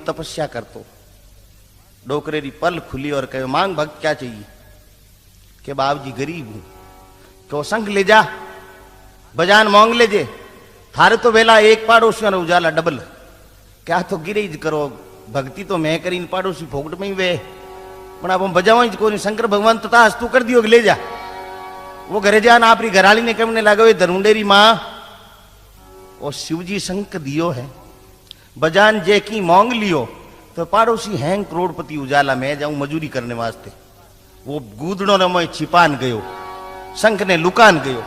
तपस्या करतो। डोकरे री पल खुली और कहे मांग भक्त क्या चाहिए? के बाप जी गरीब हूं। तो संग ले जा, बजान मांग ले जे, थारे तो वेला एक पाड़ोसियों ने उजाला डबल। क्या तो गिरे ज करो, भक्ति तो मैं करी पाड़ोसी फोकट में ही वे, पण अब हम बजावा को शंकर भगवान तो तास तू कर दियो ले जा। वो घरे जान आपरी घराली ने कहने लगा धरुंडेरी मां और शिवजी शंख दियो है, बजान जे की मांग लियो तो पाड़ोसी हैं करोड़पति उजाला, मैं जाऊं मजूरी करने वास्ते। वो गूदड़ों ने मैं छिपान गयो, शंख ने लुकान गयो।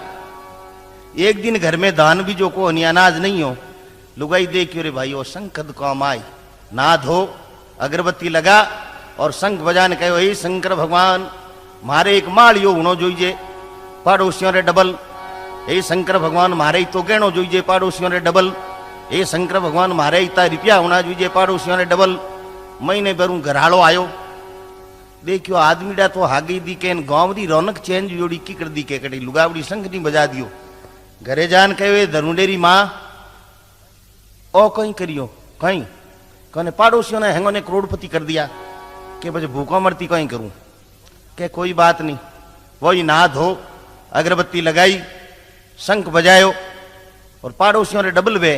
एक दिन घर में धान भी जो को अनाज नहीं हो, लुगाई देखियो रे भाई वो शंख काम आई, ना धो अगरबत्ती लगा और शंख बजान कहो हे शंकर भगवान मारे एक मालियो होनो जोईजे पाड़ोसियों रे डबल। हे शंकर भगवान मारे तो गहनो जोईजे पाड़ोसियों रे डबल। हे शंकर भगवान मारे इतना रुपया होना जोईजे पाड़ोसियों रे डबल। महीने भरू घराड़ो आयो, देखियो आदमीडा तो हागी दी के गांव दी रौनक चेंज जोड़ी की कर दी के कटी लुगावड़ी शंख नहीं बजा दियो। घरे जान कहे धरुंडेरी मां ओ कहीं करियो कहीं कहने पाड़ोसियों ने हैंगो ने करोड़पति कर दिया के बजे भूखा मरती कहीं करूं। के कोई बात नहीं, वही नहा धो अगरबत्ती लगाई, शंख बजायो और पाड़ोसियों ने डबल वे।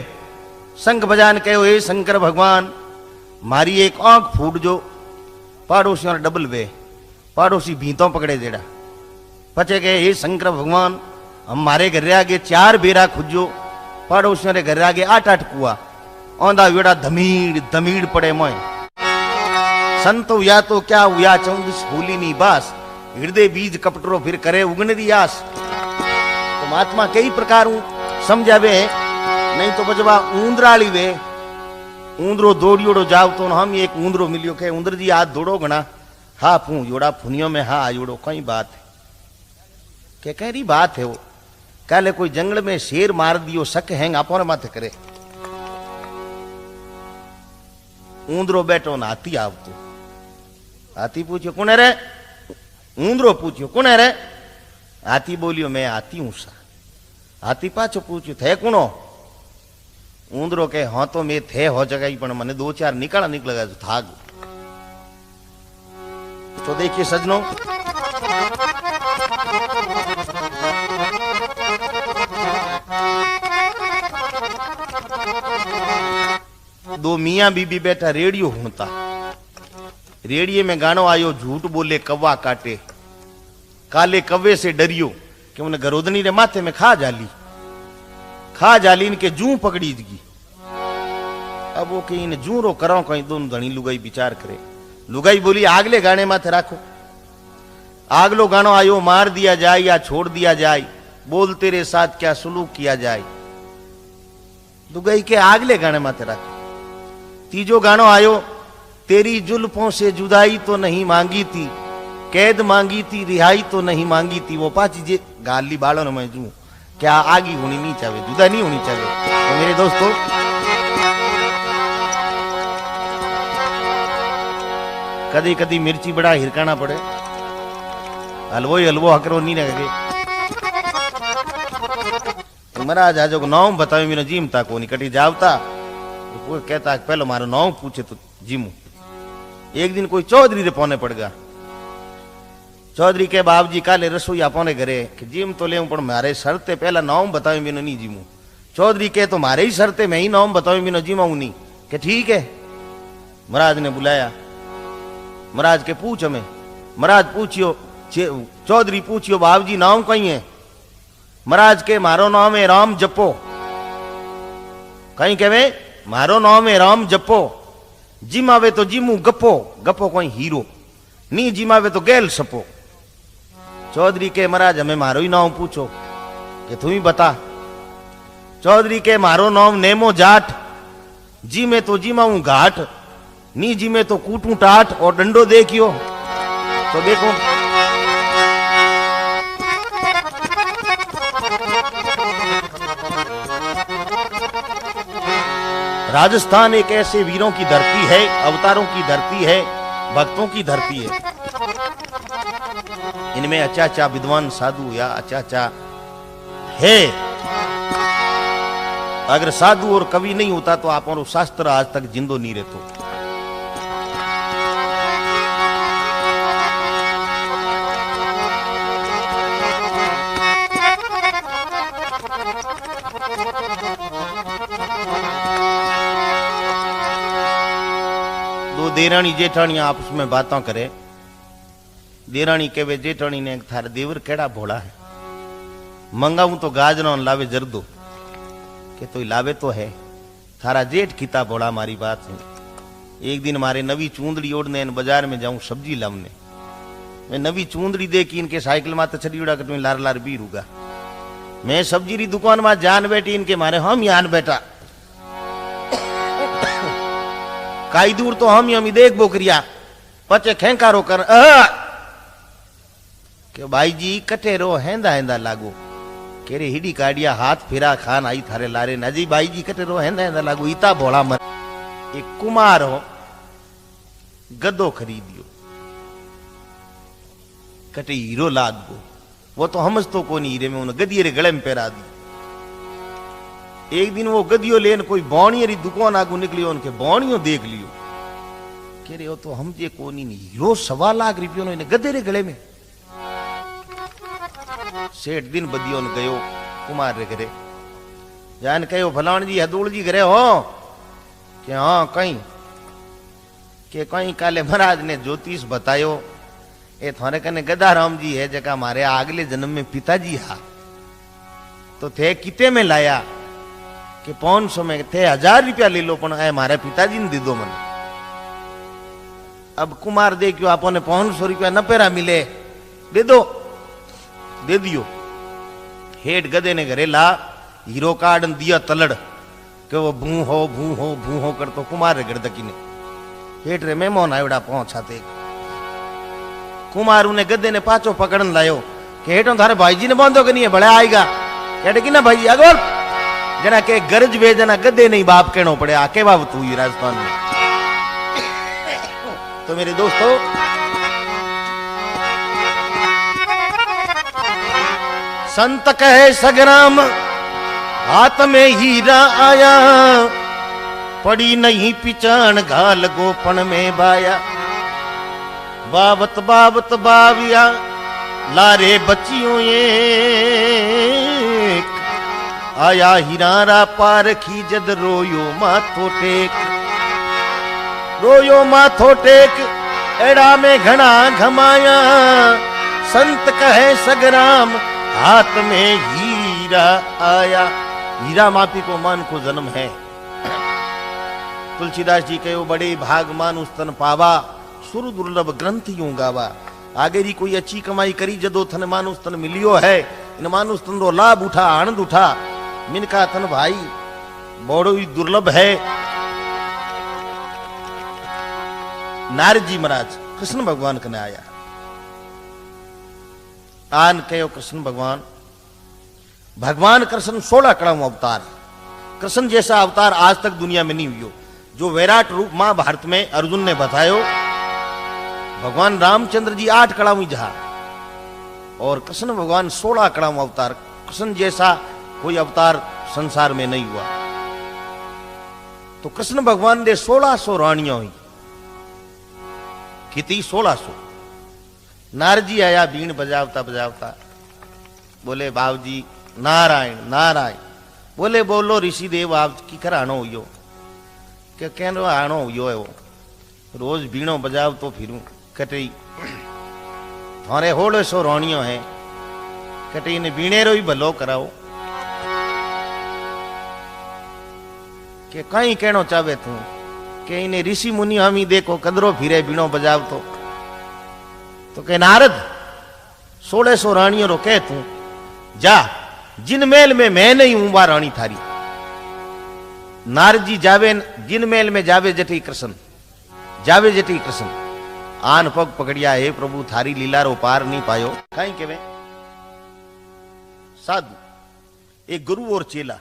शंख बजान कहो हे शंकर भगवान मारी एक आंख फूट जो, पाड़ोसियों ने डबल वे। पाड़ोसी भीतों पकड़े देड़ा, पचे गए हे शंकर भगवान हमारे घर आगे 4 बेरा खुजो, पाड़ोसियों ने घर आगे 8-8 कुआ, औंधा वेड़ा धमीड़ धमीड़ पड़े मोय। संत हुआ तो क्या हुआ चौंदिस फूली नी बास, हृदय बीज कपटरो फिर करे उगने दी आस। तो महात्मा कई प्रकार समझावे, नहीं तो बजवा ऊंदराली वे, ऊंदरो दौड़ियोड़ो जाओ तो हम एक ऊंदरो मिलियो के ऊंदर जी आज दौड़ो घना, हा फू जोड़ा फुनियो में हा आयोड़ो कई बात है। क्या कह रही बात है वो, काले कोई जंगल में शेर मार दियो शक हैंग आपने माथे करे। ऊंदरो बैठो ना हाथी आवतो, हाथी पूछियो कौन है रे? ऊंदरो पूछियो कौन है रे? हाथी बोलियो मैं हाथी हूं सा। हाथी पाछो पूछियो थे कुणो? ऊंदरो के हाँ तो मैं थे हो जगह पण मने 2-4 निकलेगा तो थाग। तो देखिए सजनों, दो मियां बीबी बैठा रेडियो हुणता, रेडियो में गानो आयो झूठ बोले कव्वा काटे, काले कव्वे से डरियो कि उन्हें गरोदनी रे माथे में खा जाली इनके जू पकड़ी दगी। अब वो कहीं ने जू रो करो कहीं दोनों धनी लुगाई विचार करे। लुगाई बोली आगले गाने माथे राखो। आगलो गानो आयो मार दिया जाए या छोड़ दिया जाए, बोल तेरे साथ क्या सुलूक किया जाए। लुगाई के आगले गाने माथे राखो। तीजो गानो आयो तेरी जुल्फों से जुदाई तो नहीं मांगी थी, कैद मांगी थी रिहाई तो नहीं मांगी थी। वो पाची जे गाली बालों ने मैं जू क्या आगी होनी नहीं चाहिए, जुदा नहीं होनी चाहिए। तो मेरे दोस्तों कदी कदी मिर्ची बड़ा हिरकाना पड़े, हलवो ही हलवो हकरो नहीं लगे। तो महाराज आज नाम बताओ मेरा जीमता को नहीं कटी जावता, वो कहता पहले मारो नाम पूछे तो जीमू। एक दिन कोई चौधरी रे पौने पड़ गया। चौधरी के बाप जी काले रसोई पौने घरे कि जिम तो ले पर मारे शर्ते पहला नाम बताओ मीनो नहीं जिमू। चौधरी के तो मारे ही शर्ते मैं ही नाम बताओ मीनो जिमाऊ नहीं। कि ठीक है। महाराज ने बुलाया, महाराज के पूछ हमें। महाराज पूछियो, चौधरी पूछियो बाप जी नाम कहीं है? महाराज के मारो नाम है राम जपो। कहीं कहे मारो नाम है राम जपो, जिमावे तो जिमू गपो, गपो कोई हीरो नी जिमावे तो गैल सपो। चौधरी के महाराज हमें मारो ही नाम पूछो कि तू ही बता। चौधरी के मारो नाम नेमो जाट, जी में तो जिमाऊ घाट, नी जी में तो कूटू टाट और डंडो देखियो। तो देखो राजस्थान एक ऐसे वीरों की धरती है, अवतारों की धरती है, भक्तों की धरती है। इनमें अच्छा अच्छा विद्वान साधु या अच्छा अच्छा है। अगर साधु और कवि नहीं होता तो आप और शास्त्र आज तक जिंदो नहीं रहते। देरानी जेठानी आपस में बातों करे। देरानी कहे जेठानी ने थारे देवर केड़ा भोला है, मंगाऊं तो गाजरा लावे जरदो के तो लावे तो है, थारा जेठ किता भोला मारी बात है। एक दिन मारे नवी चूंदड़ी ओढ़ने बाजार में जाऊं सब्जी लावने, मैं नवी चूंदड़ी देखी इनके साइकिल माते छड़ी उड़ा कर लार लार बी रूगा। मैं सब्जी री दुकान में जान बैठी इनके मारे हम यान बैठा काई दूर तो हम देख बोकरिया पचे खेंकारो कर के भाई जी कटे रो हेंदा हेंदा लागो केरे हिडी काडिया हाथ फिरा खान आई थारे लारे नजी भाई जी कटे रो हेंदा हेंदा लागो इता भोला मर। एक कुमार हो गद्दो खरीदियो कटे हीरो लाद दो, वो तो समझतो कोनी हीरे में उन्हें गदिये रे गले में पहरा दी। एक दिन वो गदियो लेन कोई बौणी री दुकान आगू निकलियो उनके बौणियो देख लियो कह रहे हो तो हम जे कोनी नहीं हीरो 1.25 लाख रुपयो नो गदे रे गले में। सेठ दिन बदियो न गयो कुमार रे घरे जान कहो फलाण जी हदूल जी घरे हो कि हाँ कहीं के कहीं काले महाराज ने ज्योतिष बतायो ए थारे कने गदाराम जी है जका मारे अगले जन्म में पिताजी हा तो थे किते में लाया कि 500 में थे 1000 रुपया ले लो पण ए मारे पिताजी ने दे दो मन। अब कुमार देखियो आपने 500 रुपया न पेरा मिले दे दो दे दियो। हेठ गदे ने घरे ला हीरो कार्ड दिया तलड़ के वो भू हो कर तो कुमार रे गड़दकी ने हेठ रे मेहमान आयोड़ा पहुंचाते कुमार उन्हें गद्दे ने पाचो पकड़न लायो कि हेठों थारे भाई जी ने बांधो कि नहीं है बड़ा आएगा कहते कि ना भाई अगोल जना के गरज वे जना गद्दे नहीं बाप कहनो पड़े आके बाब तू ही राजस्थान में। तो मेरे दोस्तों संत कहे सगराम हाथ में हीरा आया पड़ी नहीं पिचान घाल गोपन में बाया बावत बावत बाविया लारे बच्चियों ये आया हिरारा पारखी जद रोयो माथो टेक एड़ा में घना घमाया संत कहे सगराम हाथ में हीरा आया। हीरा मापी को मान को जन्म है। तुलसीदास जी कहो बड़े भाग मानुष तन पावा सुर दुर्लभ ग्रंथ यूं गावा। आगे री कोई अच्छी कमाई करी जदो थन मानुष तन मिलियो है इन मानुष तन रो लाभ उठा आनंद उठा मिनका तन भाई बड़ो ही दुर्लभ है। नारद जी महाराज कृष्ण भगवान कने आया आन कहो कृष्ण भगवान कृष्ण 16 कड़ाऊ अवतार कृष्ण जैसा अवतार आज तक दुनिया में नहीं हुई जो वैराट रूप महाभारत में अर्जुन ने बतायो। भगवान रामचंद्र जी 8 कड़ाऊ जहा और कृष्ण भगवान 16 कड़ाऊ अवतार कृष्ण जैसा कोई अवतार संसार में नहीं हुआ। तो कृष्ण भगवान ने 1600 रानियां हुई कितनी 1600। नारद जी आया बीण बजावता बजावता बोले बाबूजी नारायण नारायण बोले बोलो ऋषि देव आप की कर आनो हुयो के कहनो आनो हुयो है वो रोज बीणो बजाव तो फिरूं कटई थारे होड़े सो रानियों है कटई ने बीणे रो ही भलो कराओ के कहीं कहनो चाहे तू के इन्हें ऋषि मुनि हम ही देखो कदरो फिरे बीणो बजाव तो कह नारद 1600 रानियों रो कह तू जा जिन मेल में मैं नहीं हूं वह रानी थारी। नारद जी जावे जिन मेल में जावे जटी कृष्ण जावे जटी कृष्ण आन पग पकड़िया हे प्रभु थारी लीला रो पार नहीं पायो। कहीं के साधु एक गुरु और चेला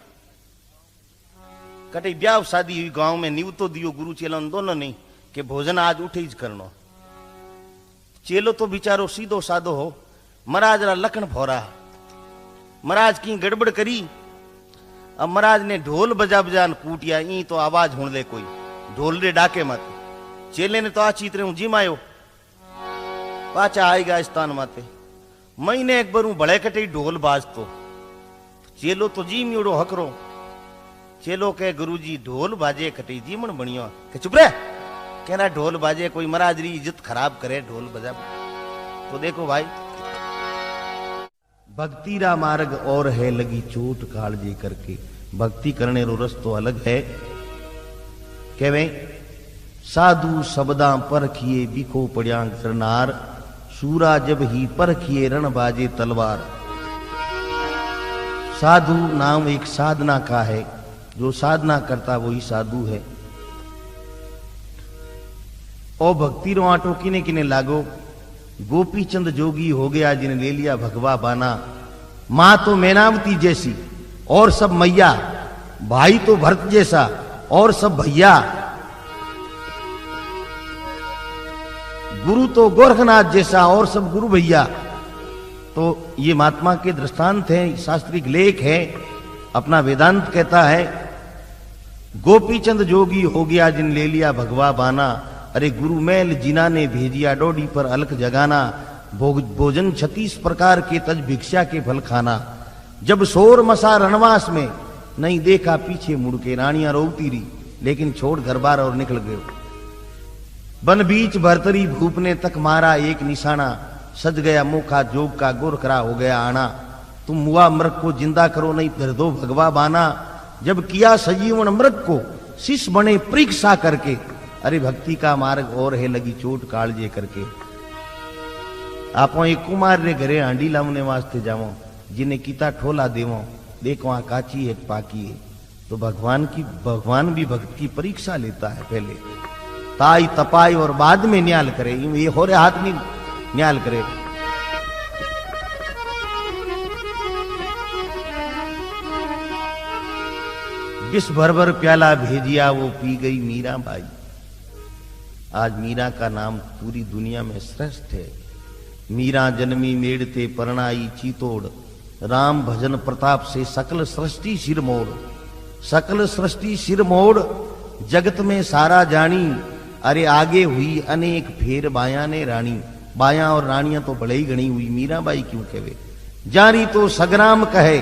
कटे ब्याह शादी हुई गांव में नीव तो दियो गुरु चेला दोनों नहीं कि भोजन आज उठे ही करनो। चेलो तो बिचारो सीधो साधो हो महाराज रा लखन भोरा महाराज की गड़बड़ करी। अब महाराज ने ढोल बजा बजान कूटिया ई तो आवाज होने दे कोई ढोल रे डाके मत। चेले ने तो आ चीतरे जिम आयो पाचा आएगा स्थान माते महीने एक बार बड़े कटे ढोल बाज तो चेलो तो जिम उड़ो हकरो। चेलो के गुरुजी ढोल बाजे कटे जीमन बनियो के चुप रे कहना ढोल बाजे, कोई महाराज री इज्जत खराब करे ढोल बजा। तो देखो भाई, भक्ति रा मार्ग और है लगी चोट कालजे करके। भक्ति करने रो रस्तो अलग है। कहवे साधु शब्दा परखिए बिको पड़िया करनार, सूरा जब ही परखिए रण बाजे तलवार। साधु नाम एक साधना का है, जो साधना करता वही साधु है। और भक्ति रो आटो किने किने लागो, गोपी चंद जोगी हो गया जिने ले लिया भगवा बाना। मां तो मैनावती जैसी और सब मैया, भाई तो भरत जैसा और सब भैया, गुरु तो गोरखनाथ जैसा और सब गुरु भैया। तो ये महात्मा के दृष्टांत है, शास्त्रिक लेख है। अपना वेदांत कहता है गोपी चंद जोगी हो गया जिन ले लिया भगवा बाना। अरे गुरु मैल जिना ने भेजिया डोडी पर अलख जगाना। भोजन 36 प्रकार के तज भिक्षा के फल खाना। जब शोर मसा रणवास में, नहीं देखा पीछे मुड़ के। रानियां रोती रही लेकिन छोड़ घर बार और निकल गए। बन बीच भरतरी भूप ने तक मारा एक निशाना। सज गया मोखा जोग का गोरखरा हो गया आना। तुम मुआ मृग को जिंदा करो नहीं फिर दो भगवा बाना। जब किया सजीवन मृग को शिष बने परीक्षा करके। अरे भक्ति का मार्ग और है लगी चोट कालजे करके। आप एक कुमार रे घरे हांडी लावने वास्ते जाओ, जिन्हें कीता ठोला देवो, देखो आ काची है पाकी है। तो भगवान भी भक्त की परीक्षा लेता है। पहले ताई तपाई और बाद में न्याल करे। ये हो रहे हाथ नहीं न्याल करे। विष भर भर प्याला भेजिया वो पी गई मीरा बाई। आज मीरा का नाम पूरी दुनिया में श्रेष्ठ है। मीरा जन्मी मेड़ते परणाई चीतोड़। राम भजन प्रताप से सकल सृष्टि सिर मोड़। सकल सृष्टि सिर मोड़ जगत में सारा जानी। अरे आगे हुई अनेक फेर बाया ने रानी। बाया और रानियां तो बड़े ही गणी हुई, मीराबाई क्यों कहे। जानी तो सगराम कहे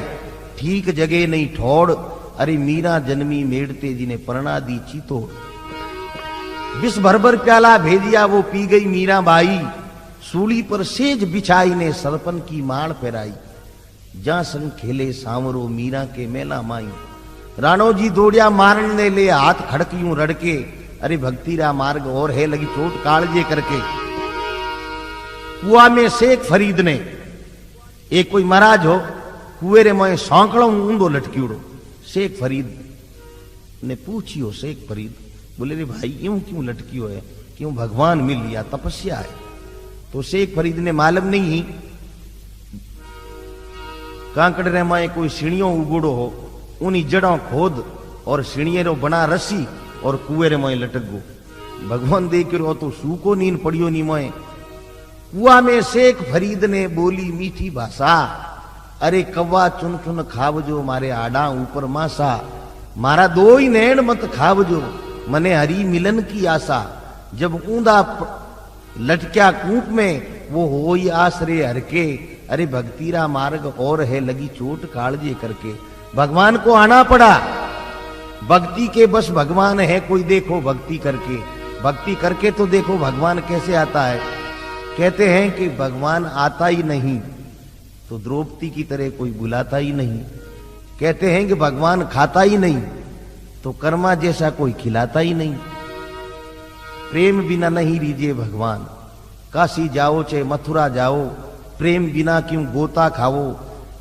ठीक जगह नहीं ठोड़। अरे मीरा जन्मी मेड़ते जिन्हें परना दी चीतोड़। विष भर भर प्याला भेजिया वो पी गई मीराबाई। सूली पर सेज बिछाई ने सरपन की माड़ पहराई। जा संग खेले सांवरो मीरा के मेला माई। राणो जी दौड़िया मारने ले हाथ खड़क यूं रड़के। अरे भक्ति रा मार्ग और है लगी चोट कालजे करके। कुआ में शेख फरीद ने, एक कोई महाराज हो कुएं रे मैं सौंकड़ो ऊंधो लटकीड़ो। शेख फरीद ने पूछियो, शेख फरीद बोले रे भाई यूं क्यों लटकियो है, क्यों भगवान मिल लिया तपस्या है। तो शेख फरीद ने मालूम नहीं कांकड़ रे माए कोई सीढ़ियों उगोड़ो हो, उन्हीं जड़ों खोद और सीढ़ियों बना रसी और कुएं रे माए लटक गो। भगवान देख रो तो सूको नींद पड़ियो नी मोए। कुआ में शेख फरीद ने बोली मीठी भाषा। अरे कव्वा चुन चुन खावजो मारे आडा ऊपर मासा। मारा दो ही नैन मत खावजो मने हरी मिलन की आशा। जब ऊंधा लटक्या कूप में वो होई आसरे हरके। अरे भक्ति रा मार्ग और है लगी चोट कालजे करके। भगवान को आना पड़ा। भक्ति के बस भगवान है कोई देखो भक्ति करके। भक्ति करके तो देखो भगवान कैसे आता है। कहते हैं कि भगवान आता ही नहीं तो द्रौपदी की तरह कोई बुलाता ही नहीं। कहते हैं कि भगवान खाता ही नहीं तो कर्मा जैसा कोई खिलाता ही नहीं। प्रेम बिना नहीं रीजे भगवान। काशी जाओ चाहे मथुरा जाओ, प्रेम बिना क्यों गोता खाओ।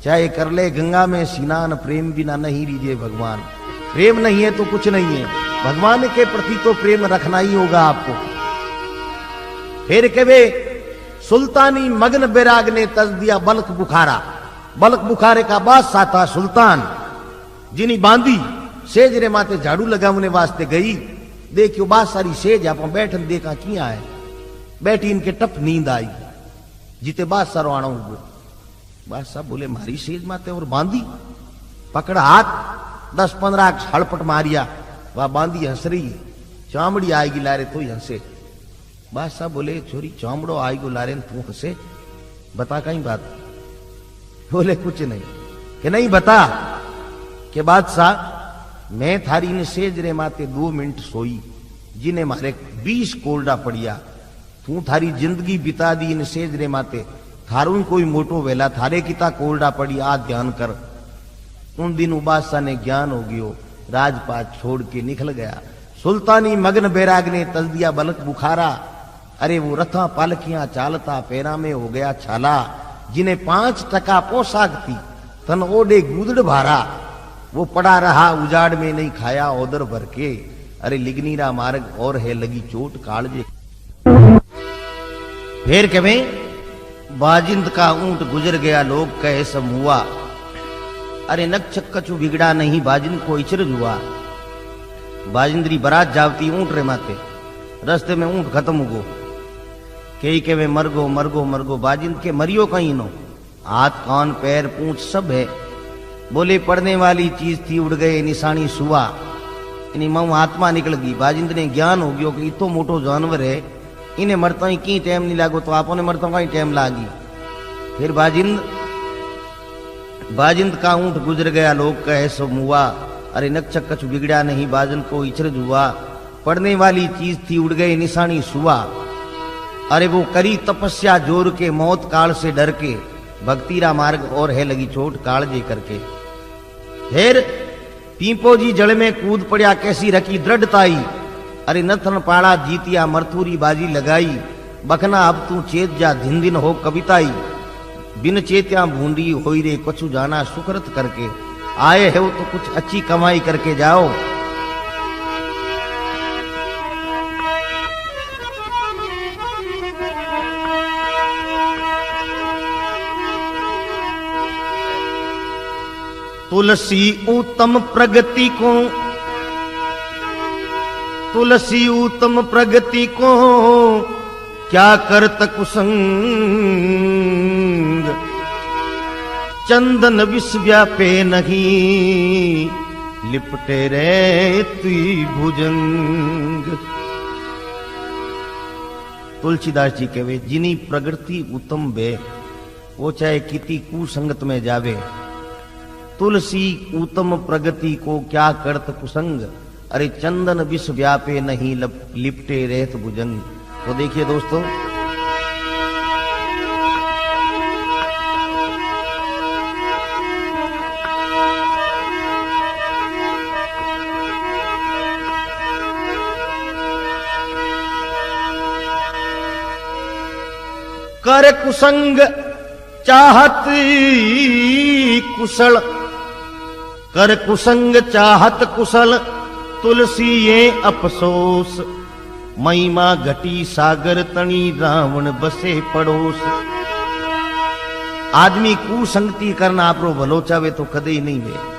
चाहे कर ले गंगा में स्नान, प्रेम बिना नहीं रीजे भगवान। प्रेम नहीं है तो कुछ नहीं है। भगवान के प्रति तो प्रेम रखना ही होगा आपको। फिर कहे सुल्तानी मगन बैराग ने तज दिया बल्क बुखारा। बल्क बुखारे का बादशाह था सुल्तान। जिनी बांधी सेज रे माते झाड़ू लगाने वास्ते गई। देखियो बात सारी सेज आप बैठन देखा किया है। बैठी इनके टप नींद आई। जीते बादशाह रोआणो हुआ। बादशाह बोले मारी सेज माते और बांधी। पकड़ा हाथ 10-15 हड़पट मारिया। वह बांधी हंस रही है। चामड़ी आएगी लारे तो ही हंसे। बादशाह बोले छोरी चामड़ो आएगो लारे तू हंसे, बता कहीं बात। बोले कुछ नहीं। कि नहीं बता कि बादशाह मैं थारी ने सेज रे माते 2 मिनट सोई। जिन्हें मारे 20 कोरडा पड़िया, तू थारी जिंदगी बिता दी इन सेज रे माते, थारू कोई मोटो वेला, थारे किता कोरडा पड़ी, आ ध्यान कर। उन दिन उबासा ने ज्ञान हो गयो, राजपाट छोड़ के निकल गया। सुल्तानी मगन बैराग ने तल दिया बलक बुखारा, अरे वो रथा पालकियां चालता पैरा में हो गया छाला। जिन्हें 5 टका पोशाक थी, तन ओडे गुदड़ भारा, वो पड़ा रहा उजाड़ में नहीं खाया ओदर भर के। अरे लिगनीरा मार्ग और है लगी चोट कालजे। फिर कभी बाजिंद का ऊंट गुजर गया, लोग कहे सब हुआ। अरे नक्षक कछु बिगड़ा नहीं, बाजिंद को इचरज हुआ। बाजिंद्री बारात जावती ऊंट रे माते, रस्ते में ऊंट खत्म हो गो। कई के वे मरगो मरगो मरगो, बाजिंद के मरियो कहीं नो, हाथ कान पैर पूंछ सब है। बोले पड़ने वाली चीज थी, उड़ गए निशानी सुआ। इन्हीं मऊ आत्मा निकल गई। बाजिंद ने ज्ञान हो गयो कि इतो मोटो जानवर है, इन्हें मरता ही की टाइम नहीं लागो, तो आपने मरता कहीं टाइम लागी। फिर बाजिंद का ऊंट गुजर गया, लोग कहे सो मुआ। अरे नक्षक कछु बिगड़ा नहीं, बाजिंद को इचरज हुआ। पड़ने वाली चीज थी, उड़ गए निशानी सुआ। अरे वो करी तपस्या जोर के, मौत काल से डर के, भक्तिरा मार्ग और है लगी चोट कालजे करके। फिर पीपो जी जड़ में कूद पड़ा, कैसी रखी दृढ़ताई। अरे नथन पाड़ा जीतिया, मरथुरी बाजी लगाई। बखना अब तू चेत जा, दिन दिन हो कविताई। बिन चेत्या भूंडी होई रे, कछु जाना सुकृत करके। आए हो तो कुछ अच्छी कमाई करके जाओ। तुलसी उत्तम प्रगति को, तुलसी उत्तम प्रगति को, क्या करत कुसंग। चंदन विष व्यापे नहीं, लिपटे रेती भुजंग। तुलसीदास जी कहे, जिनी प्रगति उत्तम बे, वो चाहे किती कुसंगत में जावे। तुलसी उत्तम प्रगति को, क्या करत कुसंग। अरे चंदन विष व्यापे नहीं, लिपटे रेत भुजंग। तो देखिए दोस्तों, कर कुसंग चाहत कुशल, कर कुसंग चाहत कुशल, तुलसी ये अफसोस। महिमा घटी सागर तणी, रावण बसे पड़ोस। आदमी कुसंगति करना आपरो भलो चावे तो कदे ही नहीं वे।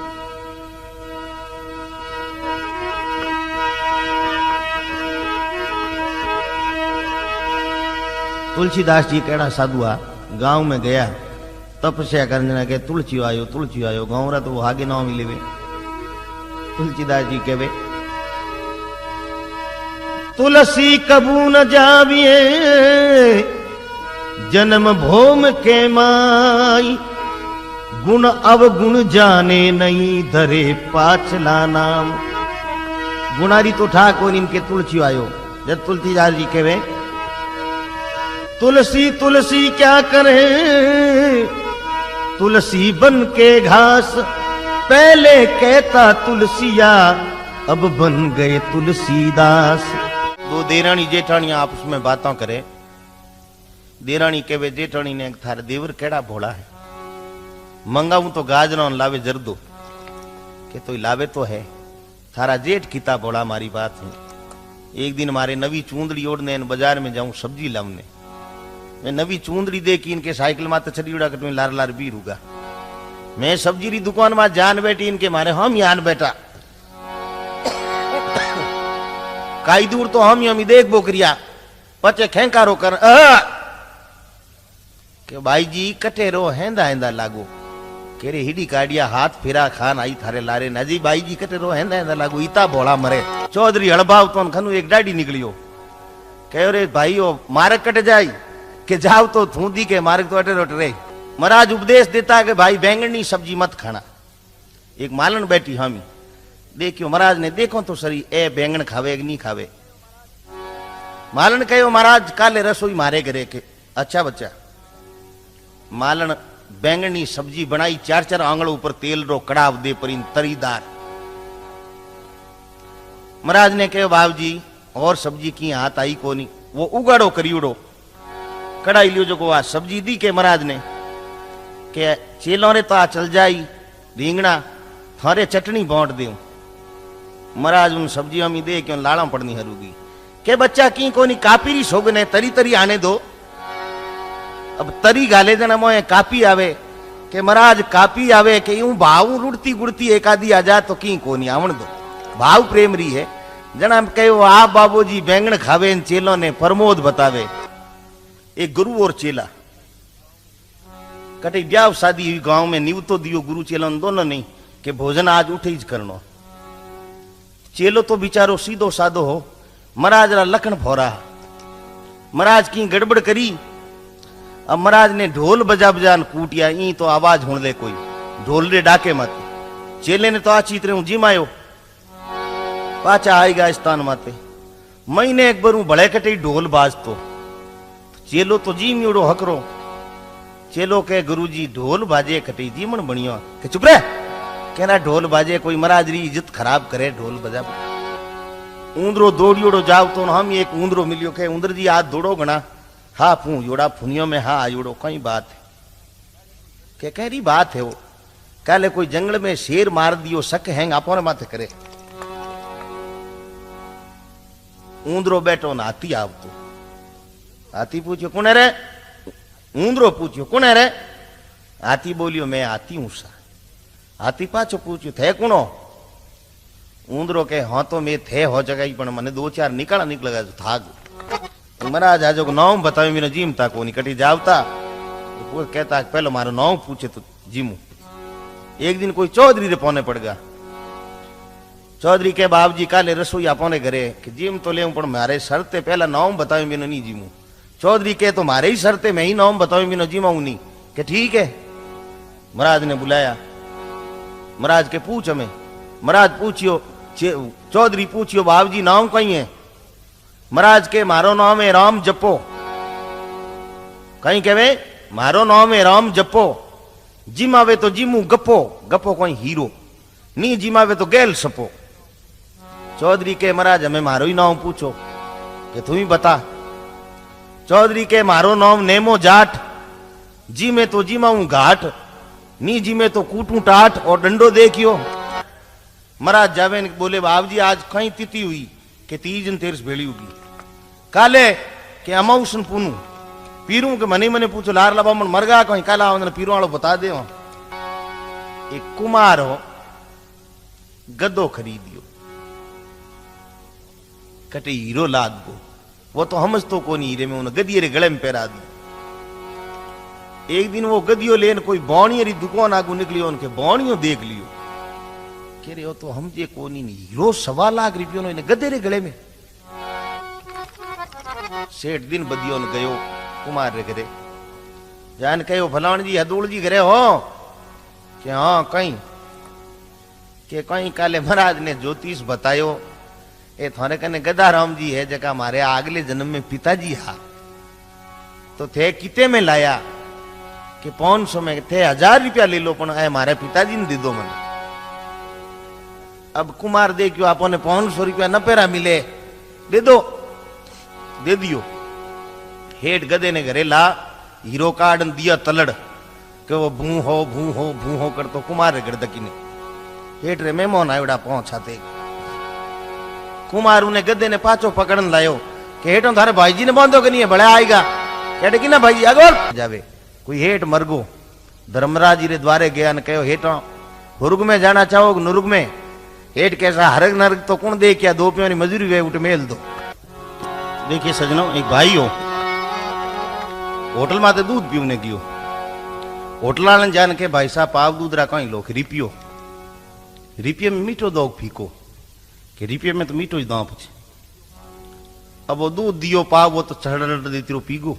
तुलसीदास जी केड़ा साधुआ गांव में गया, तपस्या करने लगे। तुलसी आयो तुलसी आयो, गाँव रा तो वो आगे नाव मिले वे। तुलसीदास जी कहे, तुलसी कबू न जाविए, जन्म भोम के माई। गुण अवगुण जाने नहीं, धरे पाछला नाम। गुणारी तो ठाकुर इनके तुलसी आयो। जब तुलसीदास जी कहे, तुलसी तुलसी क्या करे, तुलसी बन के घास। पहले कहता तुलसिया, अब बन गए तुलसीदास। दो देरानी जेठानियां आपस में बातें करे। देरानी कहे, जेठानी ने, थारे देवर केड़ा भोला है, मंगाऊं तो गाजरा लावे जरदो। के तो लावे तो है, थारा जेठ किता भोला मारी बात है। एक दिन मारे नवी चूंदड़ी ओढ़ने बाजार में जाऊं सब्जी लावने। मैं नवी चूंदड़ी देखी, इनके साइकिल माते चढ़ी उड़ा कर लार लार बी रूगा। मैं सब्जी री दुकान में जान बैठी, इनके मारे हम यान बैठा। काई दूर तो हम देख बोकरिया, पचे खेंकारो कर के भाई जी कटे रो, हेंदा हेंदा लागो। केरे हिडी काडिया हाथ फिरा खान आई थारे लारे। नजी भाई जी कटे रो, हेंदा हेंदा लागो, इता भोला मरे। चौधरी हड़बाव तो खनु एक डाडी निकलियो। कहो रे भाई ओ मार्ग कट जाई, के जाओ तो थूंदी के मार्ग तो अटे रोट रे। महाराज उपदेश देता कि भाई बैंगनी सब्जी मत खाना। एक मालन बैठी हामी, देखियो महाराज ने देखो तो सरी, ए बैंगन खावे कि नहीं खावे। मालन कहो महाराज काले रसोई मारे घरे के। अच्छा बच्चा। मालन बैंगनी सब्जी बनाई, 4-4 आंगलों ऊपर तेल रो कड़ाव दे पर इन तरीदार। महाराज ने कहो बाबू जी और सब्जी की हाथ आई कोनी। वो उगाड़ो करियोड़ो कढ़ाई लियो जो को आ सब्जी दी के महाराज ने के चेलों ने तो आ चल जाई રીંગણા थारे चटनी बांट दे। महाराज उन सब्जियों में दे क्यों लाड़ा पड़नी हरूगी के बच्चा की कोनी कापीरी सोगने तरी तरी आने दो। अब तरी गाले देना मोए कापी आवे के महाराज कापी आवे के यूं भाव रुड़ती गुड़ती एक आदि आ जा तो की कोनी आवण दो। भाव प्रेम री है जना कहो आ बाबूजी बैंगन खावे इन चेलों ने प्रमोद बतावे। एक गुरु और चेला कटे ब्याह शादी हुई गांव में नीव तो दियो गुरु चेलो दोनों नहीं कि भोजन आज उठे ही करनो। चेलो तो बिचारो सीधो सादो हो। महाराज रा लखन फोरा महाराज की गड़बड़ करी। अब महाराज ने ढोल बजा बजान कूटिया ई तो आवाज होने दे कोई ढोल रे डाके मत। चेले ने तो आ चीतरे जिमायो पाचा आएगा स्थान माते। महीने एक बार बड़े कटे ढोल बाज तो चेलो तो जीम उड़ो हकरो। चेलो के गुरुजी ढोल बाजे कटी जीमन बनियो के चुप रह कहना ढोल बाजे कोई महाराज री इज्जत खराब करे ढोल बजा। ऊंदरो दौड़ियोड़ो जाओ तो हम एक ऊंदरो मिलियो के ऊंदर जी आज दौड़ो गणा हा फू योड़ा फुनियो में हा आयोड़ो कई बात है के कह रही बात है वो काले कोई जंगल में शेर मार दियो शक हैंग आपने माथे करे। ऊंदरो बैठो ना हाथी आव तो हाथी पूछो कौन है रे। ऊंदरो पूछ्यो कौन है रे। हाथी बोलियो मैं हाथी हूं सा। हाथी पाछो पूछ्यो थे कौनो। ऊंदरो के हाँ तो मैं थे हो जगह पण मने 2-4 निकला जो थाग। महाराज आज को नाम बतावे मेरा जीमता कोनी कटी जावता। वो कहता पहले मारो नाम पूछे तो जीमू। एक दिन कोई चौधरी रे पौने पड़ गया। चौधरी के बाप जी काले रसोई आपने घरे कि जीम तो ले पण मारे शर्ते पहला नाम बतावे मेरा नहीं जीमू। चौधरी के तो मारे ही शर्ते मैं ही नाम बतावे मेरा जीमाऊ नहीं कि ठीक है। महाराज ने बुलाया। महाराज के पूछ हमें। महाराज पूछियो चौधरी पूछियो बाप जी नाम कहीं है। महाराज के मारो नाम है राम जपो। कहीं कहे मारो नाम है राम जपो। जिमावे तो जिमू गपो गपो कोई हीरो नी जिमावे तो गैल सपो। चौधरी के महाराज हमें मारो ही नाम पूछो कि तू ही बता। चौधरी के मारो नाम नेमो जाट। जी में तो जिमाऊ घाट नी जी में तो कूटू टाट और डंडो देखियो। महाराज जावे बोले बाब जी आज कहीं तिथि हुई कि 30 न 13 भेड़ी होगी। काले के अमाउसन पूनू पीरू के मने मने पूछो लार लबामन मर गया कहीं काला उन्होंने पीरू वालों बता दे। एक कुमार हो गद्दो खरीदियो कटे हीरो लाद दो। वो तो हमज तो कोनी हीरे में उन्हें गदिये रे गले में पहरा दी। एक दिन वो गदियो लेन कोई बौणी री दुकान आगू निकलियो उनके बौणियो देख लियो कह रहे हो तो हम जे कोनी नहीं हीरो 1.25 लाख रुपये ने गदे रे गले में। सेठ दिन बदियो न गयो कुमार रे घरे जान कहो फलाण जी हदूल जी घरे हो कि हाँ कहीं के कहीं काले महाराज ने ज्योतिष बतायो ए थाने कने गदा राम जी है जगह हमारे अगले जन्म में पिताजी हा तो थे किते में लाया कि 500 में थे 1000 रुपया ले लो पण हमारे पिताजी ने दे दो मन। अब कुमार देखियो आपने 500 रुपया न पेरा मिले दे दो दे दियो। हेठ गदे ने घरे ला हीरो कार्ड दिया तलड़ के वो भू हो कर तो कुमार रे गड़दकी ने हेठ रे मेहमान आयोड़ा पहुंचाते। कुमार उन्हें गद्दे ने पाछो पकड़न लायो कि हेठों थारे भाई जी ने बांधो कि नहीं है बड़ा आएगा कहते कि ना भाई अगोल जावे कोई हेठ मरगो धर्मराज जी रे द्वारे गया न कहो हेठों हुर्ग में जाना चाहो नुर्ग में हेठ कैसा हरग नरग तो कौन दे क्या 2 रुपयों की मजूरी वे उठ मेल दो। देखिए सजनों एक भाई हो होटल माते दूध पीने गयो। होटल वाले जान के भाई साहब पाव दूध रा कहीं लोग रिपिये में मीठो दो फीको कि रिपिये में तो मीठो ही दाव पूछे। अब वो दूध दियो पाव वो तो चढ़ देती रो पीगो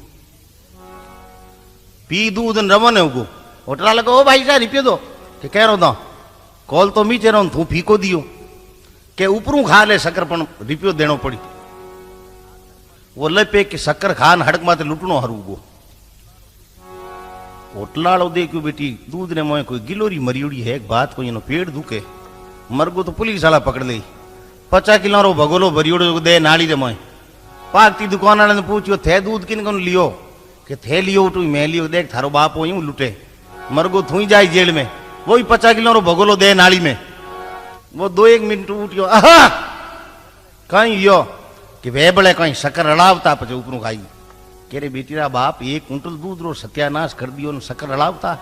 पी दूध रवन है उगो। होटल वाले को ओ भाई साहब रिपिये दो कि कह रो दाव कॉल तो मीचे रहो तू फीको दियो के ऊपरू खा ले शक्कर पण रिपियो देनो पड़ी। वो लपे के शक्कर खान हड़क माते लुटनो हरूगो होटलाड़ो देखो बेटी दूध ने मोए कोई गिलोरी मरियोड़ी है एक बात कोई नो पेड़ दुखे मरगो तो पुलिस वाला पकड़ ले 50 किलो रो भगोलो भरियोड़ो दे नाली रे मोए पाकती दुकान वाले ने पूछियो थे दूध किन कौन लियो के थे लियो उठू मैं लियो देख थारो बाप हो यूं लुटे मरगो थुई जाए जेल में वही 50 किलो रो भगोलो दे नाली में वो 2-1 मिनट उठियो आहा कहीं यो कि वे बड़े कहीं शक्कर अड़ावता पचे ऊपरों खाई के रे बेटीरा बाप 1 कुंटल दूध रो सत्यानाश कर दियो न शक्कर अड़ावता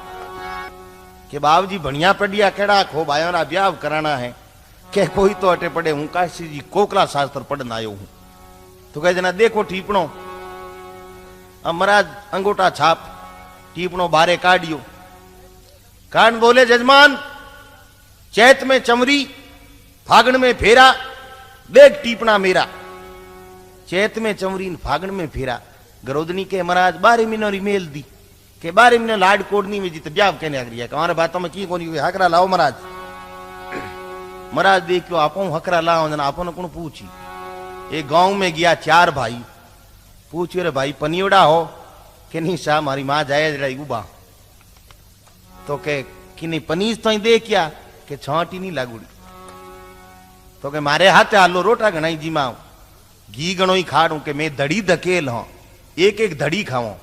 के बाबूजी बढ़िया पढ़िया केड़ा खो भाइयों ब्याह कराना है के कोई तो अटे पड़े हूं काशी जी कोकला शास्त्र पढ़न आयो हूं तो कहे जना देखो टीपणो महाराज अंगूठा छाप टीपणो बारे काढ़ियो कान बोले जजमान चैत में चमरी फागण में फेरा देख टीपना मेरा चैत में चमरी फागण में फेरा गरोदनी के महाराज 12 महीनों री मेल दी के 12 महीने लाड कोडनी में जीत ब्याह कहने आगरी है हमारे बातों में की कोनी हकरा लाओ महाराज महाराज देखो आपो हकरा लाओ जना आपो ने कौन पूछी एक गांव में गया 4 भाई पूछियो रे भाई पनियोड़ा हो के नहीं सा मारी मां जाए जड़ा उबा तो के कि नहीं पनीस तो दे क्या के छाटी नहीं लागुड़ी तो के मारे हाथे हालो रोटा घणाई जी मां घी घणो ही खाड़ू के मैं धड़ी धकेल हूं एक धड़ी खाऊं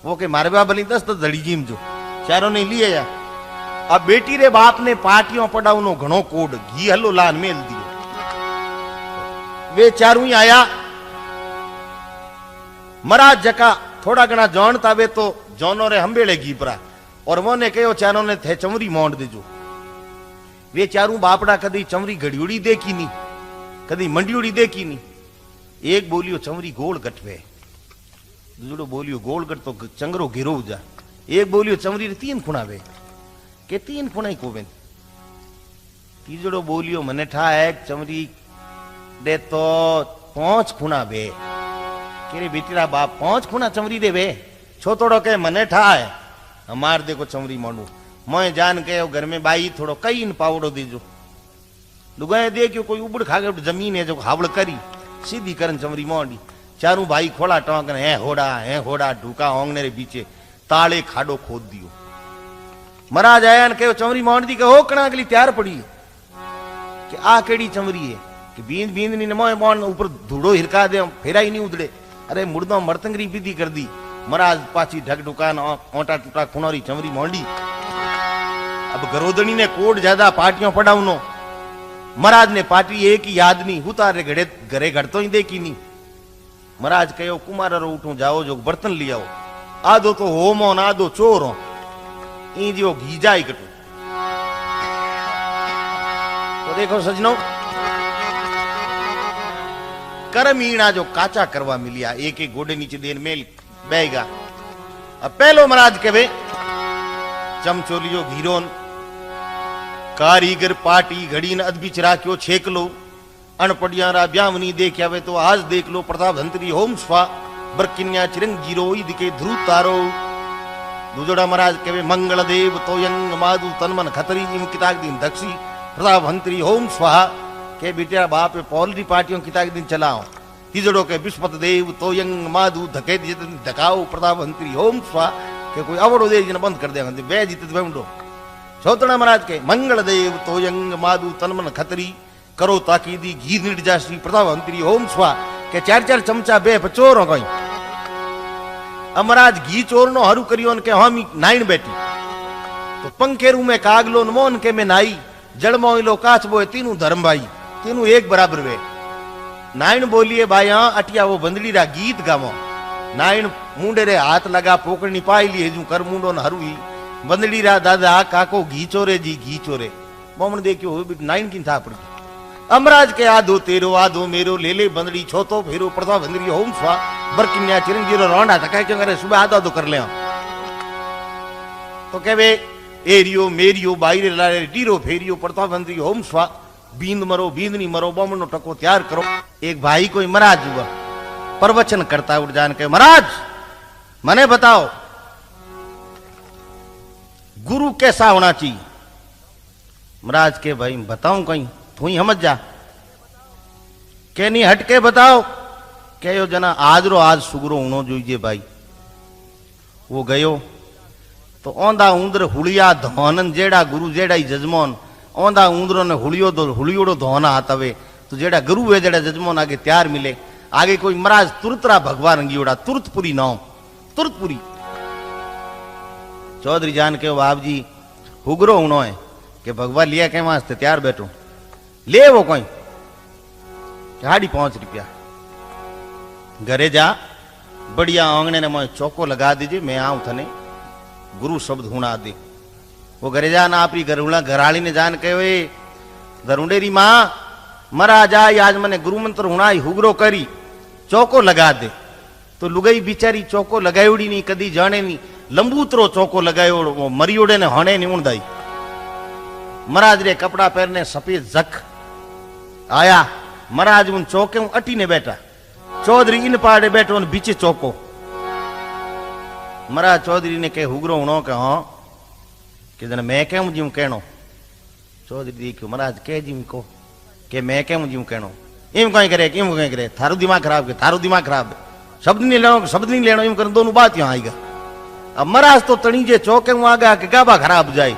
वो के मारे बाप भली 10 धड़ी जीम जो चारों ने लिए या अब बेटी रे बाप ने पाटियों पड़ाऊ नो घणो कोड घी हलो लान मेल दियो वे चारू ही आया महाराज जका थोड़ा घना जानता वे तो जौनो रे हंबेड़े घी परा और वो ने कहो चारों ने थे चमरी मोंड देजो वे चारू बापड़ा कदी चमरी घड़ियोड़ी देखी नहीं कदी मंडियोड़ी देखी नहीं एक बोलियो चमरी गोल गठवे दूसरो बोलियो गोल गट तो चंगरो गिरो जा एक बोलियो चमरी रे 3 खुणा वे के 3 खुणा ही कोवे तीजड़ो बोलियो मने ठा है चमरी दे तो 5 खुणा वे केरे बेटीरा बाप 5 खुणा चमरी दे वे छोतोड़ो के मने ठा है हमार देखो चमरी मोंडू मैं जान के घर में बाई थोड़ो कई न पावड़ो दीजो लुगाए देखियो कोई उबड़ खागे जमीन है जो हावड़ करी सीधी करन चमरी मोंडी चारू भाई खोला टोंक है होड़ा ढूका होंगने रे बीचे ताले खाडो खोद दियो महाराज आया ने कहो चमरी मोंडी के हो कणा अगली तैयार पड़ी कि आ केड़ी चमरी है कि बींद बींद नी मोए मोन ऊपर धूड़ो हिरका दे फेरा ही नहीं उदड़े अरे मुर्दो मरतंगरी विधि कर दी महाराज पाची ढक ढुकान ओटा टूटा खुणोरी चमरी मोंडी अब गरोदनी ने कोड ज्यादा पाटियों पड़ाऊ नो महाराज ने पाटी एक ही याद नहीं उतारे घरे घर तो ही देखी नहीं महाराज कहो कुमार रो उठू जाओ जो बर्तन लियाओ आधो तो होम हो आधो चोर हो ई जो घीजा ही कटू तो देखो सजनो करमीणा जो काचा करवा मिलिया एक एक गोडे नीचे देन मेल बेगा अब पहलो महाराज कहे चमचोलियो घीरोन कारीगर पाटी घड़ी न अदबिच राख्यो छेकलो अनपढ़िया रा ब्यावनी देखा वे तो आज देख लो प्रताप धंतरी होम स्वा बरकिन्या चिरंजीरो ईद के ध्रुव तारो दूजोड़ा महाराज कहे मंगल देव तो यंग माधु तनमन खतरी इम किताक दिन दक्षी प्रताप धंतरी होम स्वाहा के बेटा बाप पॉलरी पार्टियों किताक दिन चलाओ तीजड़ो के विस्पत देव तो यंग माधु धके धकाओ प्रताप धंतरी होम स्वा के कोई अवड़ो दे जिन बंद कर देगा वे जीत बेमडो छोतड़ा महाराज के मंगल देव तो यंग माधु तनमन खतरी करो ताकीदी घी निट जासी प्रताप अंतरी होम स्वा के 4-4 चमचा बे चोर हो गई अमराज घी चोर नो हरू करियो के हामी नाइन बैठी तो पंखेरू में कागलो मोन के में नाई जड़ मोइलो काच बोए तीनू धर्म भाई तीनू एक बराबर वे नाइन बोलिए भाई हाँ अटिया वो बंदड़ी रा गीत गावो नाइन मुंडे रे हाथ लगा पोकड़नी पाई ली जू कर मुंडो न हरू ही बंदड़ी रा दादा काको घी चोरे जी घी चोरे मोमन देखियो नाइन की था पड़ी अमराज के आधो तेरो आधो मेरो ले ले बंदड़ी छोतो फेरो प्रताप बंदड़ी होम स्वा बरकिन्या चिरंजीरो रोंडा तकाय क्यों करे सुबह आधो आधो कर ले तो कहवे एरियो मेरियो बाईरे लारे डीरो फेरियो प्रताप बंदड़ी होम स्वा बींद मरो बींद नहीं मरो बमनो टको तैयार करो एक भाई कोई महाराज हुआ प्रवचन करता उठ जान के महाराज मने बताओ गुरु कैसा होना चाहिए महाराज के भाई बताऊं कहीं तू ही समझ जा के नहीं हटके बताओ कहो जना आज रो आज सुगरो होनो जोईजे भाई। वो गयो तो ओंदा ऊंदर हुलिया धोनन जेड़ा गुरु जेड़ा ही जजमान ओंदा ऊंदरों ने हुलियो दो हुलियोड़ो धोना हाथवे तो जेड़ा गुरु है जेड़ा जजमान आगे तैयार मिले आगे कोई महाराज तुरतरा भगवा रंगीओड़ा तुरतपुरी नाम तुरतपुरी। चौधरी जान के बाप जी हुगरो होनो है कि भगवा लिया के वास्ते तैयार बैठो ले वो कोई 5.5 रुपया घरे जा बढ़िया आंगने ने मैं चौको लगा दीजिए मैं आऊं थने गुरु शब्द हुना दे। वो घरे जा ना आपरी घराली ने जान के वे धरुंडेरी मां मरा जाए आज मने गुरु मंत्र हुना हुगरो करी चौको लगा दे। तो लुगाई बिचारी चौको लगायोड़ी नहीं कदी जाने नहीं लंबूतरो चौको लगायो मरियोड़े ने हणे नहीं उड़दाई। महाराज रे कपड़ा पहनने सफेद जख आया महाराज उन चौके हूं अटी ने बैठा चौधरी इन पाड़े बैठो उन बीचे चौको। महाराज चौधरी ने कहे हुगरो हूं के हाँ कि जन मैं कहूं जी कहनो। चौधरी देखो महाराज कह जी को कि मैं कहूं जी कहनो इम कहीं करे इम कहीं करे थारू दिमाग खराब के थारू दिमाग खराब शब्द नहीं लेनो इम कर दोनों बात यहां आएगा। अब महाराज तो तणी जे चौके हूं आ गया कि गाबा खराब जाए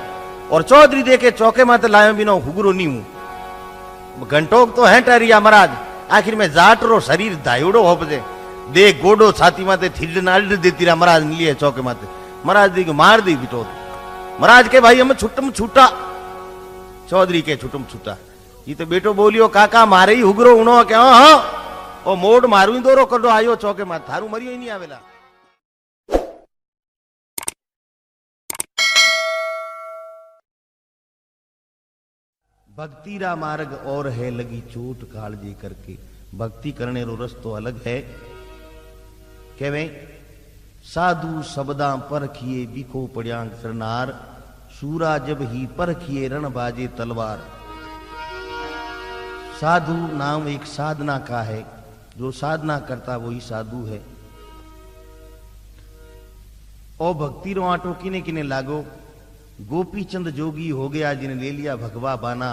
और चौधरी देखे चौके माते लायो बिना हुगरो नहीं हूं घंटोक तो है टरिया महाराज आखिर में जाट रो शरीर दायूड़ो हो बजे दे गोडो छाती माते थिड नाड़ देती रहा महाराज लिए चौके माते महाराज दी मार दी बिटो महाराज के भाई हम छुटम छूटा चौधरी के छुटम छूटा ये तो बेटो बोलियो काका मारे ही हुगरो उनो के हाँ ओ मोड़ मारू ही दोरो कड़ो आयो चौके माते थारू मरियो ही नहीं आवेला। भक्ति रा मार्ग और है लगी चोट कालजे करके भक्ति करने रो रस्तो अलग है केवे साधु शब्दा परखिए बिको पड़िया करनार सूरा जब ही परखिए रण बाजे तलवार। साधु नाम एक साधना का है जो साधना करता वही साधु है। ओ भक्ति रो आटो किने किने लागो गोपी चंद जोगी हो गया जिन्हें ले लिया भगवा बाना।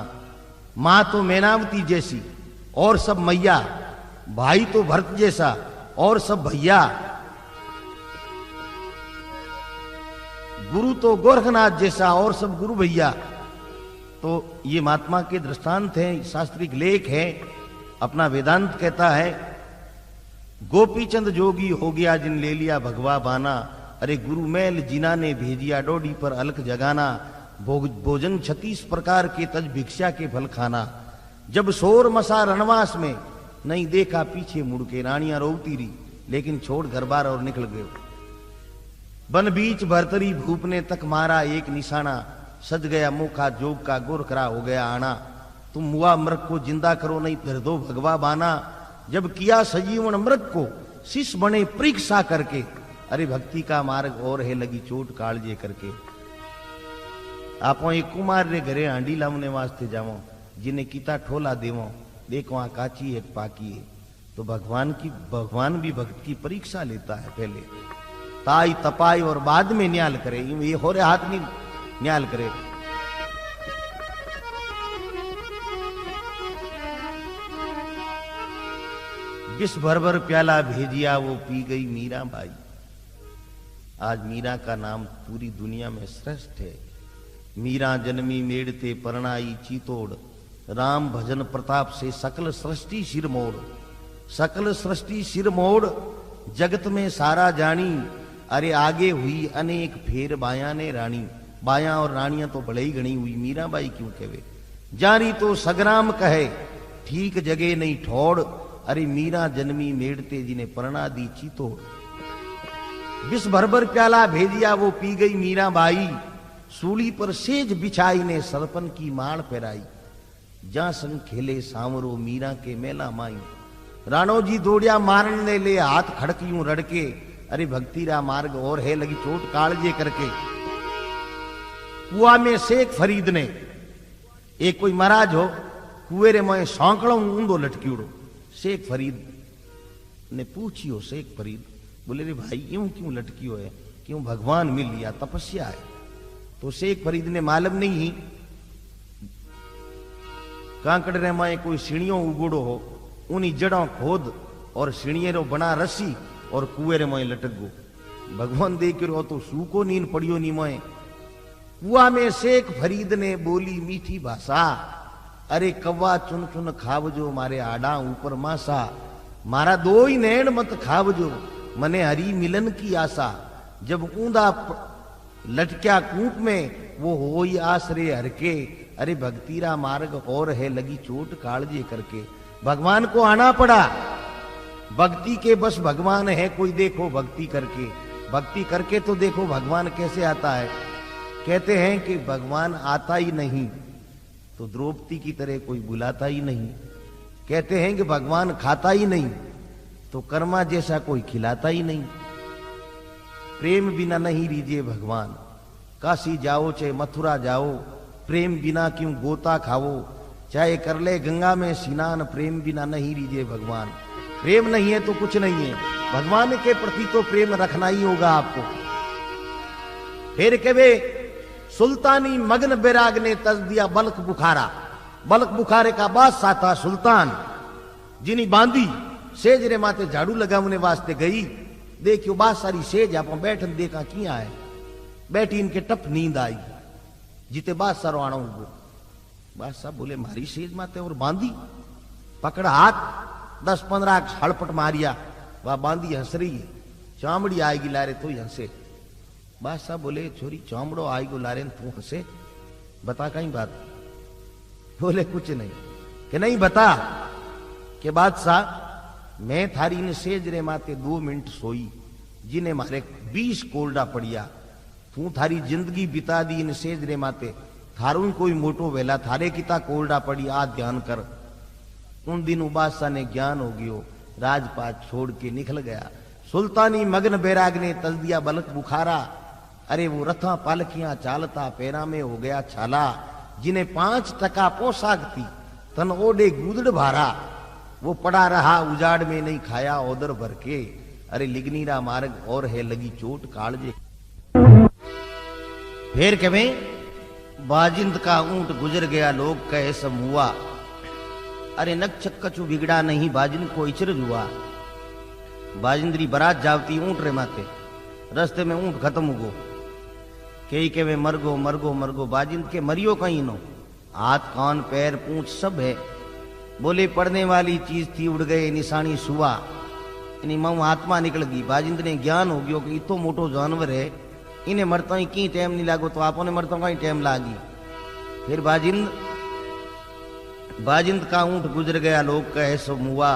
मां तो मैनावती जैसी और सब मैया भाई तो भरत जैसा और सब भैया गुरु तो गोरखनाथ जैसा और सब गुरु भैया। तो ये महात्मा के दृष्टांत हैं शास्त्रिक लेख है अपना वेदांत कहता है गोपी चंद जोगी हो गया जिन ले लिया भगवा बाना। अरे गुरु मैल जिना ने भेजिया डोडी पर अलख जगाना भोजन 36 प्रकार के तज भिक्षा के फल खाना। जब शोर मसा रणवास में नहीं देखा पीछे मुड़ के रानियां रोती रही लेकिन छोड़ घर बार और निकल गए। बन बीच भरतरी भूप ने तक मारा एक निशाना सज गया मुखा जोग का गोरखरा हो गया आना। तुम मुआ मृग को जिंदा करो नहीं फिर दो भगवा बाना। जब किया सजीवन मृग को शिष बने परीक्षा करके। अरे भक्ति का मार्ग और है लगी चोट कालजे करके। आप एक कुमार रे घरे हांडी लावने वास्ते जावो जिन्हें कीता ठोला देवो देखो आ काची है पाकी है। तो भगवान भी भक्त की परीक्षा लेता है पहले ताई तपाई और बाद में न्याल करे। ये हो रहे हाथ नहीं न्याल करे। विष भर भर प्याला भेजिया वो पी गई मीरा बाई। आज मीरा का नाम पूरी दुनिया में श्रेष्ठ है। मीरा जन्मी मेड़ते परणाई चीतोड़ राम भजन प्रताप से सकल सृष्टि सिर मोड़। सकल सृष्टि सिर मोड़ जगत में सारा जानी। अरे आगे हुई अनेक फेर बाया ने रानी। बाया और रानियां तो भले ही गणी हुई मीराबाई क्यों कहे। जारी तो सग्राम कहे ठीक जगह नहीं ठोड़। अरे मीरा जन्मी मेड़ते जिन्हें परना दी चीतोड़। विष भरभर प्याला भेजिया वो पी गई मीरा बाई। सूली पर सेज बिछाई ने सरपन की माड़ पहराई। जा संग खेले सांवरो मीरा के मेला माई। राणो जी दौड़िया मारने ले हाथ खड़कियों रड़के। अरे भक्ति रा मार्ग और है लगी चोट कालजे करके। कुआ में शेख फरीद ने एक कोई महाराज हो कुएं रे मैं सौंकड़ो ऊंधो लटक्यूड़ो। शेख फरीद ने पूछियो शेख फरीद बोले रे भाई यूं क्यों लटकियो है क्यों भगवान मिल लिया तपस्या है। तो शेख फरीद ने मालूम नहीं कांकड़ रे माए कोई सीढ़ियों उगोड़ो हो उन्हीं जड़ों खोद और सीणियेरो बना रसी और कुएरे मोए लटक गो। भगवान देख रो तो सूको नींद पड़ियो नी मोए। कुआ में शेख फरीद ने बोली मीठी भाषा, अरे कव्वा चुन चुन खावजो मारे आडा ऊपर मासा, मारा दो ही नैण मत खावजो मने हरी मिलन की आशा। जब ऊंदा लटक्या कूप में वो होई आसरे हरके, अरे भक्तिरा मार्ग और है लगी चोट कालजे करके। भगवान को आना पड़ा, भक्ति के बस भगवान है कोई देखो भक्ति करके। भक्ति करके तो देखो भगवान कैसे आता है। कहते हैं कि भगवान आता ही नहीं तो द्रौपदी की तरह कोई बुलाता ही नहीं। कहते हैं कि भगवान खाता ही नहीं तो कर्मा जैसा कोई खिलाता ही नहीं। प्रेम बिना नहीं रीजिए भगवान, काशी जाओ चाहे मथुरा जाओ, प्रेम बिना क्यों गोता खाओ, चाहे कर ले गंगा में स्नान, प्रेम बिना नहीं रीजिए भगवान। प्रेम नहीं है तो कुछ नहीं है। भगवान के प्रति तो प्रेम रखना ही होगा आपको। फिर कहे सुल्तानी मग्न बैराग ने तज दिया बल्क बुखारा। बल्क बुखारे का बादशाह था सुल्तान, जिनी बांधी सेज रे माते झाड़ू लगावने वास्ते गई। देखियो बादशाह सेज आप बैठन देखा किया है, बैठी इनके टप नींद आई। जीते बादशाह रो आना हुआ। बादशाह बोले मारी सेज माते और बांधी, पकड़ा हाथ 10-15 हड़पट मारिया, वह बांधी हंस रही है। चामड़ी आएगी लारे तो ही हंसे। बादशाह बोले छोरी चामड़ो आएगी लारे तू हंसे, बता कहीं बात। बोले कुछ नहीं। कि नहीं बता कि बादशाह मैं थारी ने सेज रे माते 2 मिनट सोई, जिन्हें मारे 20 कोल्डा पड़िया। तू थारी जिंदगी बिता दी इन सेज रे माते, थारू कोई मोटो वेला थारे किता कोल्डा पड़ी, आ ध्यान कर। उन दिन बादशाह ने ज्ञान हो गयो, राजपाट छोड़ के निकल गया। सुल्तानी मग्न बैराग ने तल दिया बलक बुखारा। अरे वो रथा पालकियां चालता पैरा में हो गया छाला, जिन्हें 5 टका पोशाक थी तन ओडे गुदड़ भारा। वो पड़ा रहा उजाड़ में नहीं खाया ओदर भर के, अरे लिगनीरा मार्ग और है लगी चोट कालजे। फिर कहे बाजिंद का ऊंट गुजर गया लोग कहे सब हुआ, अरे नक्षक कछु बिगड़ा नहीं बाजिंद को इचरज हुआ। बाजिंद्री बारात जावती ऊंट रे माते, रस्ते में ऊंट खत्म हुगो। कई के मरगो मरगो मरगो, बाजिंद के मरियो कहीं नो, हाथ कान पैर पूंछ सब है। बोले पढ़ने वाली चीज थी उड़ गए निशानी सुआ, यानी मऊ आत्मा निकल गई। बाजिंद ने ज्ञान हो गयो कि इतो मोटो जानवर है, इन्हें मरता ही की टाइम नहीं लागो तो आपने मरता का टाइम लागी। फिर बाजिंद का ऊंट गुजर गया लोग कहे सो मुआ,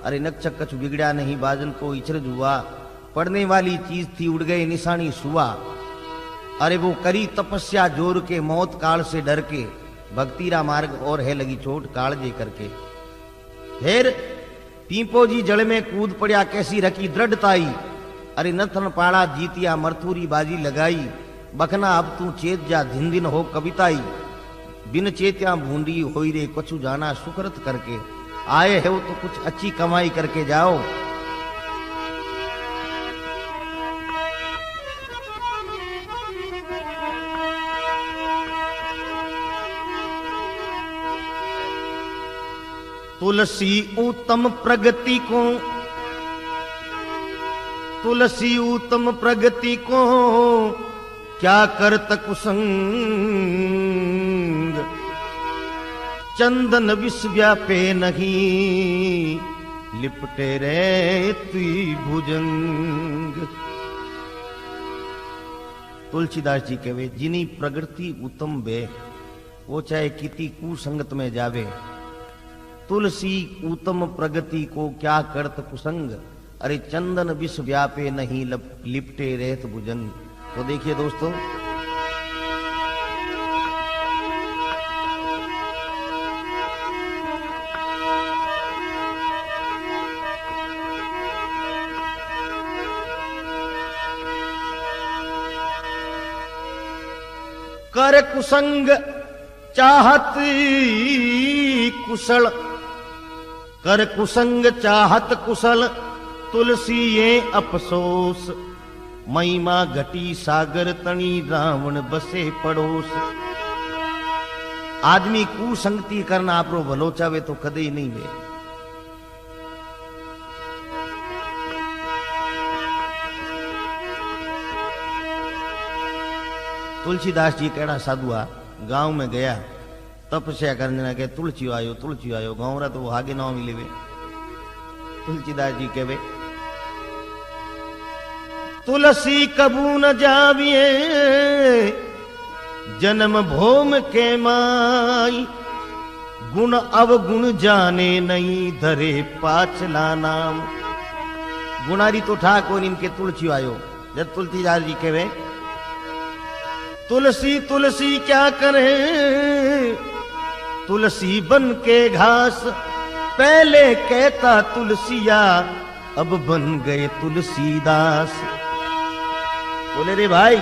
अरे नक्षक कछु बिगड़ा नहीं बाजिंद को इचरज हुआ। पढ़ने वाली चीज थी उड़ गए निशानी सुआ, अरे वो करी तपस्या जोर के मौत काल से डर के, भक्तिरा मार्ग और है लगी चोट कालजे करके। फिर पीपो जी जड़ में कूद पड़िया कैसी रखी दृढ़ताई, अरे नथन पाड़ा जीतिया मरथुरी बाजी लगाई। बखना अब तू चेत जा दिन दिन हो कविताई, बिन चेत्या भूंडी होई रे कछु जाना सुकृत करके। आए हो तो कुछ अच्छी कमाई करके जाओ। तुलसी उत्तम प्रगति को, तुलसी उत्तम प्रगति को क्या करत कुसंग। चंदन विष व्यापे नहीं लिपटे रहती भुजंग। तुलसीदास जी कहे जिनी प्रगति उत्तम बे, वो चाहे किती कुसंगत में जावे। तुलसी उत्तम प्रगति को क्या करत कुसंग, अरे चंदन विष व्यापे नहीं लिपटे रहत भुजंग। तो देखिए दोस्तों, कर कुसंग चाहत कुशल, कर कुसंग चाहत कुशल, तुलसी ये अफसोस। महिमा घटी सागर तणी रावण बसे पड़ोस। आदमी कुसंगति करना आपरो भलो चावे तो कदे ही नहीं वे। तुलसीदास जी केड़ा साधुआ गांव में गया तपस्या करने के तुलसी आयो गाँव रा तो वो आगे नाम मिले। तुलसीदास जी कहवे तुलसी कबू न जाविए जन्म भोम के माई गुण अवगुण जाने नहीं धरे पाचला नाम। गुणारी तो ठाकुर इनके तुलसी आयो। जब तुलसीदास जी कहवे तुलसी तुलसी क्या करे तुलसी बन के घास पहले कहता तुलसिया अब बन गए तुलसीदास। बोले रे भाई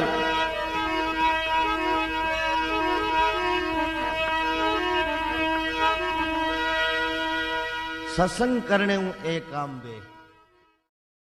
सत्संग करने एक काम बे